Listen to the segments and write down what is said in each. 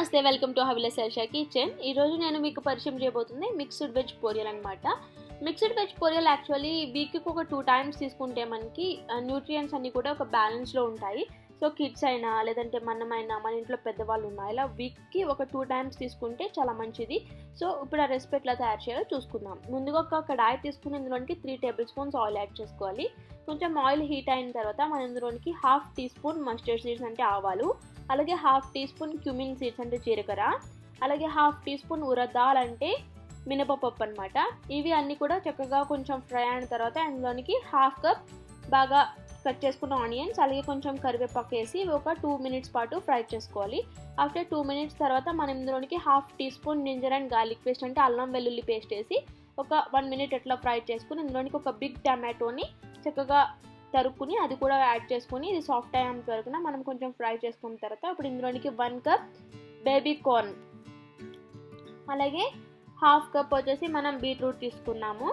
నమస్తే, welcome to హవిలస్ శర్షా kitchen. ఈరోజు నేను మీకు పరిచయం చేయబోతుంది మిక్స్డ్ వెజ్ పొరియల్ అనమాట. మిక్స్డ్ వెజ్ పొరియల్ యాక్చువల్లీ వీక్కి ఒక 2 టైమ్స్ తీసుకుంటే మనకి న్యూట్రియంట్స్ అన్నీ కూడా ఒక బ్యాలెన్స్లో ఉంటాయి. సో కిడ్స్ అయినా లేదంటే మనమైనా మన ఇంట్లో పెద్దవాళ్ళు ఉన్నా ఇలా వీక్కి ఒక 2 టైమ్స్ తీసుకుంటే చాలా మంచిది. సో ఇప్పుడు ఆ రెసిపీ ఎట్లా తయారు చేయాలో చూసుకుందాం. ముందుగా ఒక కడాయి తీసుకుని ఇందులోనికి 3 టేబుల్ స్పూన్స్ ఆయిల్ యాడ్ చేసుకోవాలి. కొంచెం ఆయిల్ హీట్ అయిన తర్వాత మనం ఇందులోనికి 1/2 టీ స్పూన్ మస్టర్డ్ సీడ్స్ అంటే ఆవాలు, అలాగే 1/2 టీ స్పూన్ క్యూమిన్ సీడ్స్ అంటే జీలకర్ర, అలాగే 1/2 టీ స్పూన్ ఉరదాల్ అంటే మినపప్పు అనమాట. ఇవి అన్నీ కూడా చక్కగా కొంచెం ఫ్రై అయిన తర్వాత ఇందులోనికి 1/2 కప్ బాగా కట్ చేసుకున్న ఆనియన్స్, అలాగే కొంచెం కరివేపాకు వేసి ఒక 2 మినిట్స్ పాటు ఫ్రై చేసుకోవాలి. ఆఫ్టర్ 2 మినిట్స్ తర్వాత మనం ఇందులోనికి 1/2 teaspoon ginger and garlic paste అంటే అల్లం వెల్లుల్లి పేస్ట్ వేసి ఒక 1 మినిట్ అట్లా ఫ్రై చేసుకుని ఇందులోనికి ఒక బిగ్ టమాటోని చక్కగా తరుక్కుని అది కూడా యాడ్ చేసుకుని ఇది సాఫ్ట్ అయ్యేంత వరకు మనం కొంచెం ఫ్రై చేసుకున్న తర్వాత ఇప్పుడు ఇందులోనికి 1 కప్ బేబీ కార్న్, అలాగే 1/2 కప్ వచ్చేసి మనం బీట్రూట్ తీసుకున్నాము,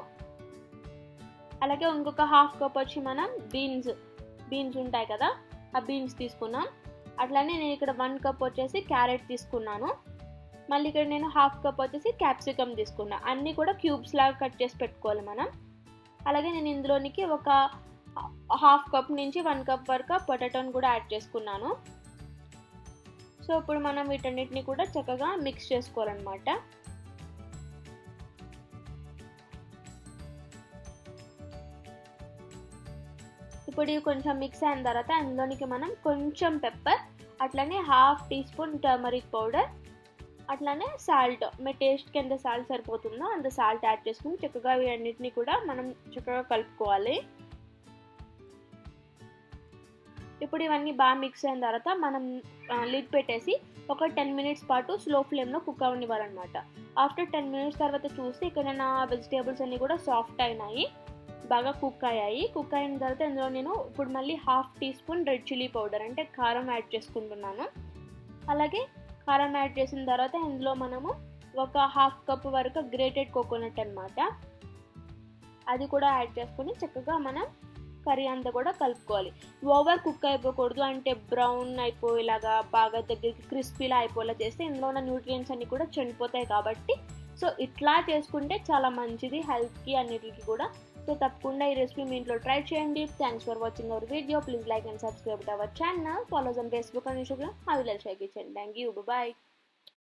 అలాగే ఇంకొక 1/2 కప్ వచ్చి మనం బీన్స్ ఉంటాయి కదా ఆ బీన్స్ తీసుకున్నాం. అట్లానే నేను ఇక్కడ 1 కప్ వచ్చేసి క్యారెట్ తీసుకున్నాను. మళ్ళీ ఇక్కడ నేను 1/2 కప్ వచ్చేసి క్యాప్సికమ్ తీసుకున్నా. అన్నీ కూడా క్యూబ్స్ లాగా కట్ చేసి పెట్టుకోవాలి మనం. అలాగే నేను ఇందులోనికి ఒక 1/2 కప్ నుంచి 1 కప్ వరకు పొటాటోని కూడా యాడ్ చేసుకున్నాను. సో ఇప్పుడు మనం వీటన్నిటిని కూడా చక్కగా మిక్స్ చేసుకోవాలన్నమాట. ఇప్పుడు ఇవి కొంచెం మిక్స్ అయిన తర్వాత అందులోనికి మనం కొంచెం పెప్పర్, అట్లానే 1/2 టీ స్పూన్ టర్మరిక్ పౌడర్, అట్లానే సాల్ట్, మీ టేస్ట్కి ఎంత సాల్ట్ సరిపోతుందో అంత సాల్ట్ యాడ్ చేసుకుని చక్కగా వీటన్నిటిని కూడా మనం చక్కగా కలుపుకోవాలి. ఇప్పుడు ఇవన్నీ బాగా మిక్స్ అయిన తర్వాత మనం లిడ్ పెట్టేసి ఒక 10 మినిట్స్ పాటు స్లో ఫ్లేమ్లో కుక్ అవ్వనివ్వాలన్నమాట. ఆఫ్టర్ 10 మినిట్స్ తర్వాత చూస్తే ఇక్కడ నా వెజిటేబుల్స్ అన్నీ కూడా సాఫ్ట్ అయినాయి, బాగా కుక్ అయ్యాయి. కుక్ అయిన తర్వాత ఇందులో నేను ఇప్పుడు మళ్ళీ 1/2 teaspoon red chilli powder అంటే కారం యాడ్ చేసుకుంటున్నాను. అలాగే కారం యాడ్ చేసిన తర్వాత ఇందులో మనము ఒక 1/2 కప్ వరకు గ్రేటెడ్ కోకోనట్ అనమాట అది కూడా యాడ్ చేసుకొని చక్కగా మనం కర్రీ అంతా కూడా కలుపుకోవాలి. ఓవర్ కుక్ అయిపోకూడదు, అంటే బ్రౌన్ అయిపోయేలాగా బాగా దగ్గరికి క్రిస్పీలా అయిపోయేలా చేస్తే ఇందులో ఉన్న న్యూట్రియంట్స్ అన్నీ కూడా చనిపోతాయి కాబట్టి సో ఇట్లా చేసుకుంటే చాలా మంచిది హెల్త్కి అన్నిటికి కూడా. సో తప్పకుండా ఈ రెసిపీ మీ ఇంట్లో ట్రై చేయండి. Thanks for watching our video. Please like and subscribe to our channel. Follow us on Facebook and Instagram. హవిలస్ శర్షా కిచెన్. Thank you. బాయ్.